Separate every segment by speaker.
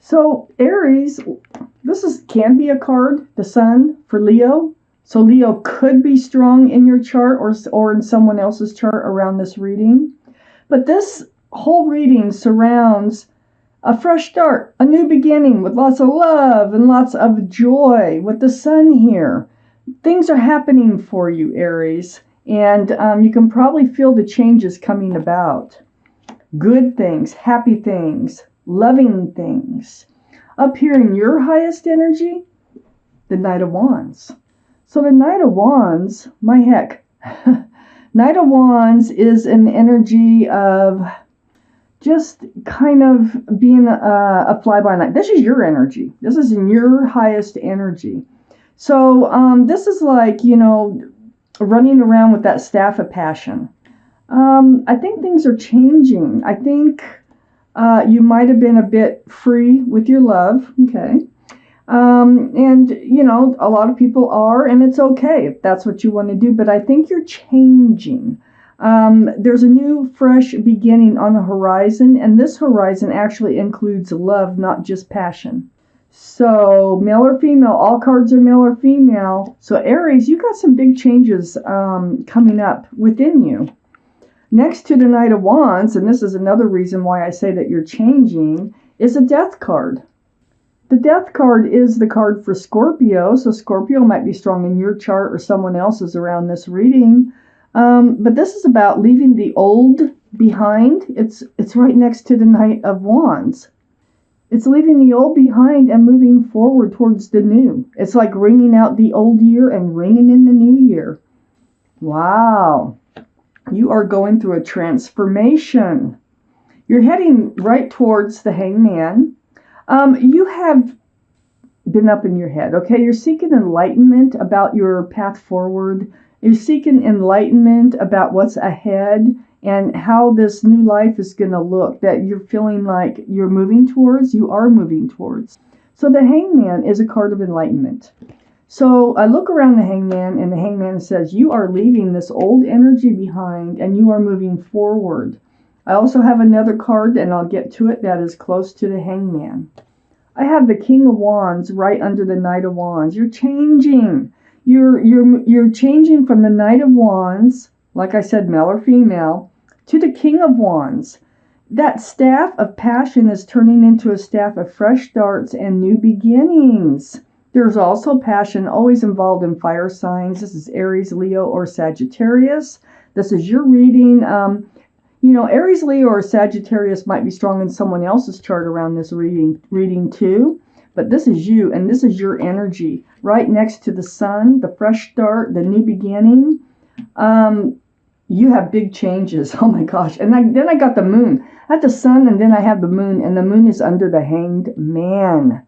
Speaker 1: So Aries, can be a card, the Sun for Leo. So Leo could be strong in your chart or in someone else's chart around this reading. But this whole reading surrounds a fresh start, a new beginning with lots of love and lots of joy with the Sun here. Things are happening for you, Aries, and you can probably feel the changes coming about. Good things, happy things, loving things. Up here in your highest energy, the Knight of Wands. So the Knight of Wands, my heck, Knight of Wands is an energy of just kind of being a fly-by-night. This is your energy. This is in your highest energy. So this is like, running around with that staff of passion. I think things are changing. I think you might have been a bit free with your love, okay? And, a lot of people are, and it's okay if that's what you want to do, but I think you're changing. There's a new, fresh beginning on the horizon, and this horizon actually includes love, not just passion. So, male or female, all cards are male or female. So, Aries, you got some big changes coming up within you. Next to the Knight of Wands, and this is another reason why I say that you're changing, is a Death card. The Death card is the card for Scorpio, so Scorpio might be strong in your chart or someone else's around this reading. But this is about leaving the old behind. It's right next to the Knight of Wands. It's leaving the old behind and moving forward towards the new. It's like ringing out the old year and ringing in the new year. Wow. You are going through a transformation. You're heading right towards the Hangman. You have been up in your head, okay? You're seeking enlightenment about your path forward. You're seeking enlightenment about what's ahead and how this new life is going to look, that you're feeling like you're moving towards, you are moving towards. So the Hangman is a card of enlightenment. So I look around the Hangman, and the Hangman says, you are leaving this old energy behind, and you are moving forward. I also have another card, and I'll get to it, that is close to the Hangman. I have the King of Wands right under the Knight of Wands. You're changing. You're changing from the Knight of Wands, like I said, male or female, to the King of Wands. That staff of passion is turning into a staff of fresh starts and new beginnings. There's also passion always involved in fire signs. This is Aries, Leo, or Sagittarius. This is your reading. Aries, Leo, or Sagittarius might be strong in someone else's chart around this reading too. But this is you, and this is your energy. Right next to the Sun, the fresh start, the new beginning. You have big changes. Oh my gosh. And then I got the Moon. I have the Sun, and then I have the Moon, and the Moon is under the Hanged Man.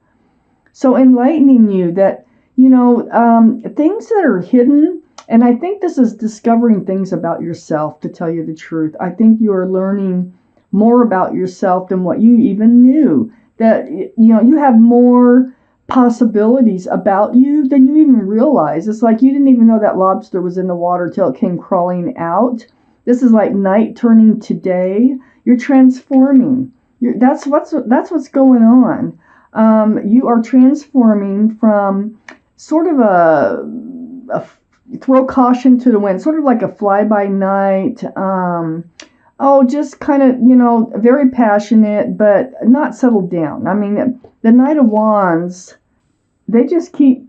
Speaker 1: So enlightening you that, things that are hidden, and I think this is discovering things about yourself, to tell you the truth. I think you are learning more about yourself than what you even knew. That, you have more possibilities about you than you even realize. It's like you didn't even know that lobster was in the water till it came crawling out. This is like night turning to day. You're transforming. That's what's going on. You are transforming from sort of a throw caution to the wind, sort of like a fly-by-night, just kind of, very passionate, but not settled down. I mean, the Knight of Wands, they just keep,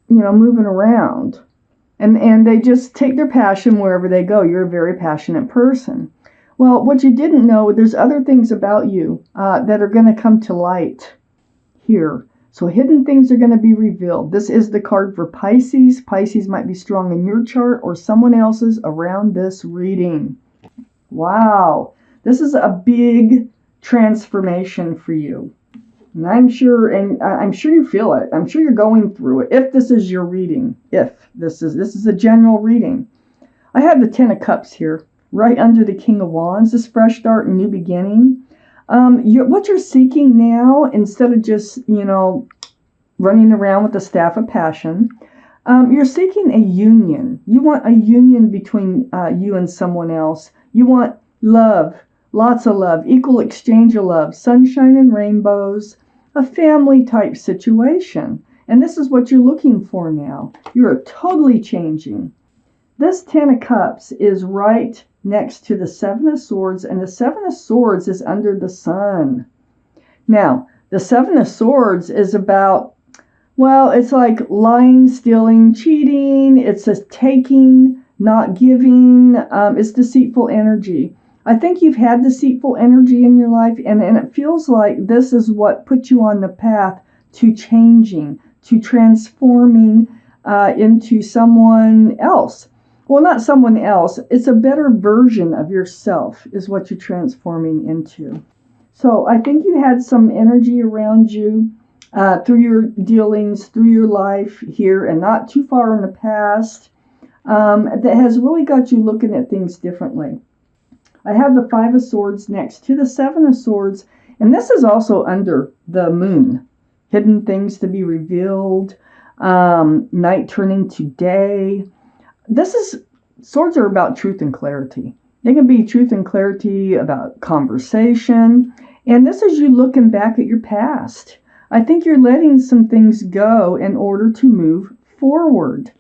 Speaker 1: moving around. And they just take their passion wherever they go. You're a very passionate person. Well, what you didn't know, there's other things about you that are going to come to light here. So hidden things are going to be revealed. This is the card for Pisces. Pisces might be strong in your chart or someone else's around this reading. Wow. This is a big transformation for you. And I'm sure you feel it. I'm sure you're going through it. If this is your reading, if this is a general reading. I have the Ten of Cups here, right under the King of Wands, this fresh start and new beginning. What you're seeking now, instead of just, running around with the staff of passion, you're seeking a union. You want a union between you and someone else. You want love, lots of love, equal exchange of love, sunshine and rainbows. a family type situation. And this is what you're looking for now. You're totally changing. This Ten of Cups is right next to the Seven of Swords, and the Seven of Swords is under the Sun. Now, the Seven of Swords is about, well, it's like lying, stealing, cheating. It's a taking, not giving. It's deceitful energy. I think you've had deceitful energy in your life, and it feels like this is what put you on the path to changing, to transforming into someone else. Well, not someone else. It's a better version of yourself is what you're transforming into. So I think you had some energy around you through your dealings, through your life here, and not too far in the past, that has really got you looking at things differently. I have the Five of Swords next to the Seven of Swords, and this is also under the moon. Hidden things to be revealed, night turning to day. Swords are about truth and clarity. They can be truth and clarity about conversation, and this is you looking back at your past. I think you're letting some things go in order to move forward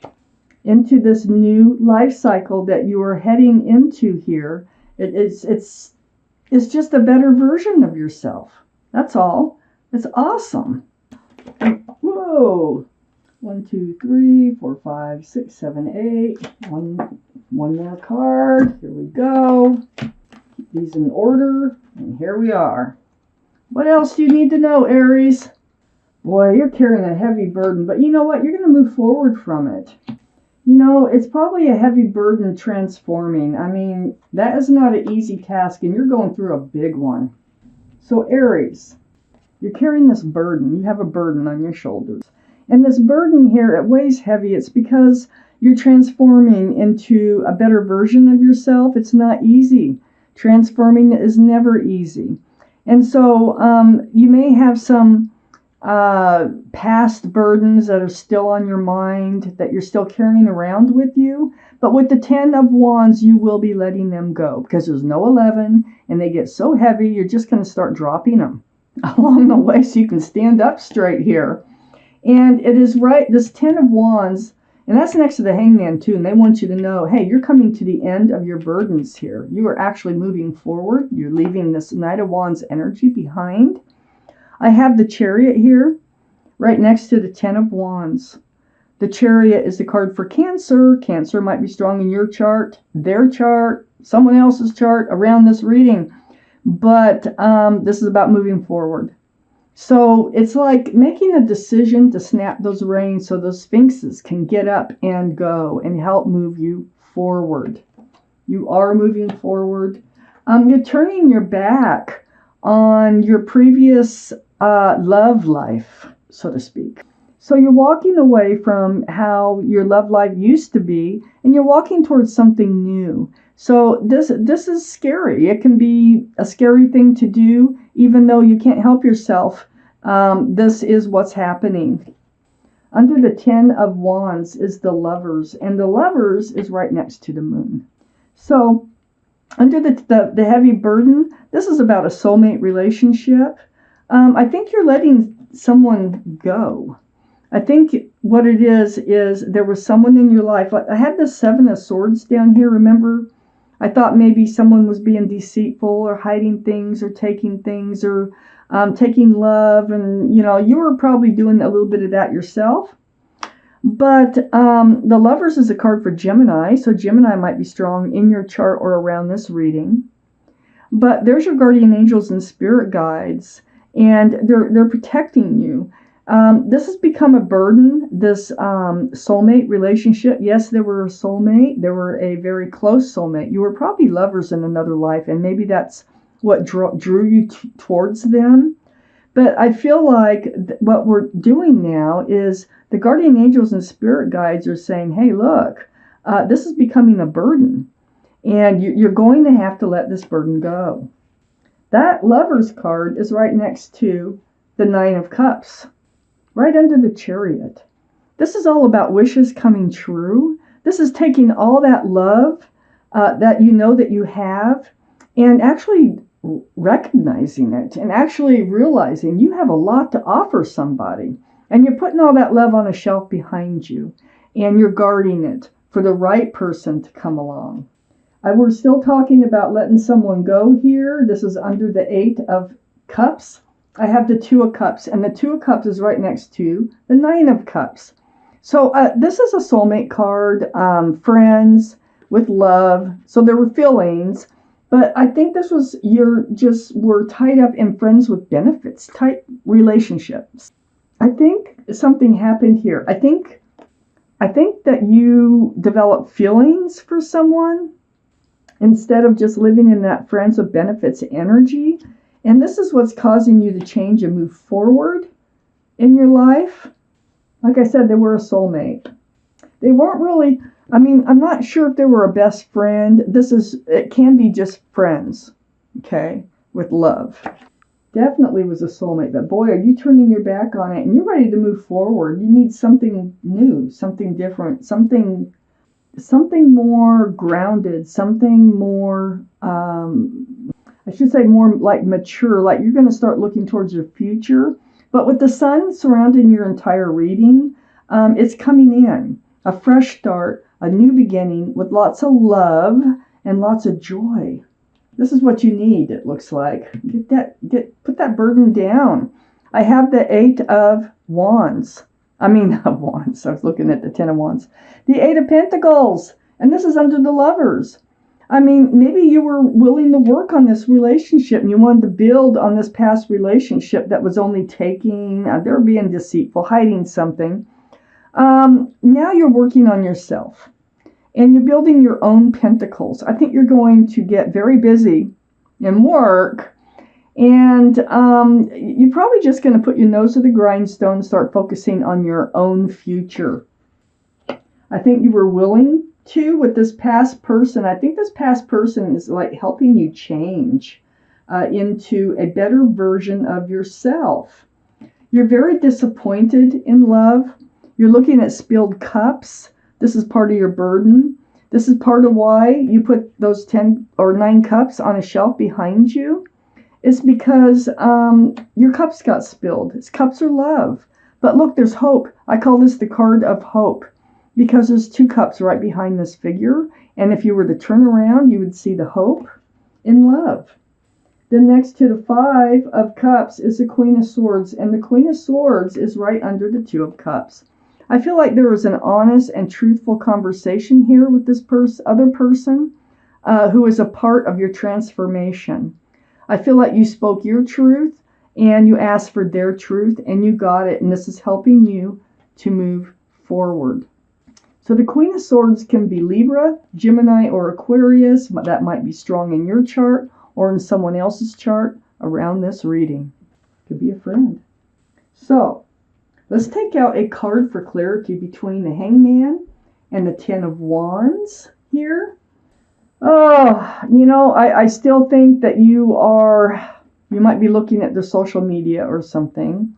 Speaker 1: into this new life cycle that you are heading into here. It's just a better version of yourself. That's all. It's awesome. Whoa. 1, 2, 3, 4, 5, 6, 7, 8. One more card. Here we go. Keep these in order. And here we are. What else do you need to know, Aries? Boy, you're carrying a heavy burden, but you know what? You're going to move forward from it. You know, it's probably a heavy burden transforming. I mean, that is not an easy task, and you're going through a big one. So, Aries, you're carrying this burden. You have a burden on your shoulders. And this burden here, it weighs heavy. It's because you're transforming into a better version of yourself. It's not easy. Transforming is never easy. And so you may have some past burdens that are still on your mind that you're still carrying around with you. But with the Ten of Wands, you will be letting them go because there's no 11 and they get so heavy, you're just going to start dropping them along the way so you can stand up straight here. And it is right, this Ten of Wands, and that's next to the Hangman too, and they want you to know, hey, you're coming to the end of your burdens here. You are actually moving forward. You're leaving this Knight of Wands energy behind. I have the Chariot here, right next to the Ten of Wands. The Chariot is the card for Cancer. Cancer might be strong in your chart, their chart, someone else's chart around this reading. But this is about moving forward. So it's like making a decision to snap those reins so those sphinxes can get up and go and help move you forward. You are moving forward. You're turning your back on your previous love life, so to speak. So you're walking away from how your love life used to be, and you're walking towards something new. So this is scary. It can be a scary thing to do, even though you can't help yourself. This is what's happening. Under the Ten of Wands is the Lovers, and the Lovers is right next to the Moon. So under the heavy burden, this is about a soulmate relationship. I think you're letting someone go. I think what it is there was someone in your life. I had the Seven of Swords down here, remember? I thought maybe someone was being deceitful or hiding things or taking things or taking love. And, you know, you were probably doing a little bit of that yourself. But the Lovers is a card for Gemini. So Gemini might be strong in your chart or around this reading. But there's your guardian angels and spirit guides. And they're protecting you. This has become a burden, this soulmate relationship. Yes, they were a soulmate. They were a very close soulmate. You were probably lovers in another life, and maybe that's what drew you towards them. But I feel like what we're doing now is the guardian angels and spirit guides are saying, hey, look, this is becoming a burden, and you're going to have to let this burden go. That Lovers card is right next to the Nine of Cups. Right under the Chariot. This is all about wishes coming true. This is taking all that love that you know that you have and actually recognizing it and actually realizing you have a lot to offer somebody. And you're putting all that love on a shelf behind you, and you're guarding it for the right person to come along. We're still talking about letting someone go here. This is under the 8 of Cups. I have the 2 of Cups, and the 2 of Cups is right next to the 9 of Cups. So this is a soulmate card, friends with love. So there were feelings, but I think this was were tied up in friends with benefits type relationships. I think something happened here. I think that you developed feelings for someone instead of just living in that friends with benefits energy. And this is what's causing you to change and move forward in your life. Like I said, they were a soulmate. They weren't really, I'm not sure if they were a best friend. It can be just friends, okay, with love. Definitely was a soulmate, but boy, are you turning your back on it and you're ready to move forward. You need something new, something different, something more grounded, something more, I should say more like mature, like you're going to start looking towards your future. But with the sun surrounding your entire reading, it's coming in. A fresh start, a new beginning with lots of love and lots of joy. This is what you need, it looks like. Put that burden down. I have the 8 of Wands. Of Wands. I was looking at the 10 of Wands. The 8 of Pentacles. And this is under the Lovers. Maybe you were willing to work on this relationship and you wanted to build on this past relationship that was only taking, they were being deceitful, hiding something. Now you're working on yourself and you're building your own pentacles. I think you're going to get very busy in work, and you're probably just going to put your nose to the grindstone and start focusing on your own future. I think you were willing to with this past person. I think this past person is like helping you change into a better version of yourself. You're very disappointed in love. You're looking at spilled cups. This is part of your burden. This is part of why you put those 10 or 9 cups on a shelf behind you. It's because your cups got spilled. It's cups are love. But look, there's hope. I call this the card of hope because there's 2 cups right behind this figure. And if you were to turn around, you would see the hope in love. Then next to the 5 of Cups is the Queen of Swords. And the Queen of Swords is right under the 2 of Cups. I feel like there was an honest and truthful conversation here with this other person who is a part of your transformation. I feel like you spoke your truth and you asked for their truth and you got it. And this is helping you to move forward. So the Queen of Swords can be Libra, Gemini, or Aquarius. That might be strong in your chart or in someone else's chart around this reading. Could be a friend. So let's take out a card for clarity between the Hangman and the 10 of Wands here. Oh, I still think that you might be looking at their social media or something.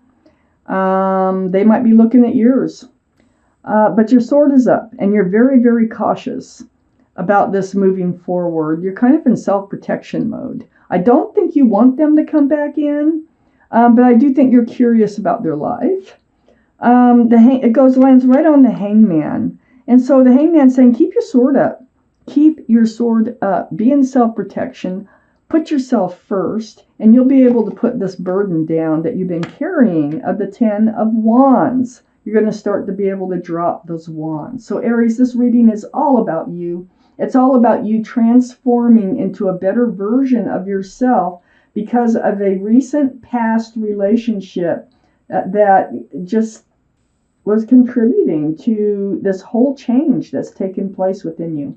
Speaker 1: They might be looking at yours. But your sword is up and you're very, very cautious about this moving forward. You're kind of in self-protection mode. I don't think you want them to come back in, but I do think you're curious about their life. It lands right on the Hangman. And so the Hangman's saying, keep your sword up. Keep your sword up. Be in self-protection. Put yourself first, and you'll be able to put this burden down that you've been carrying of the 10 of Wands. You're going to start to be able to drop those wands. So Aries, this reading is all about you. It's all about you transforming into a better version of yourself because of a recent past relationship that just was contributing to this whole change that's taken place within you.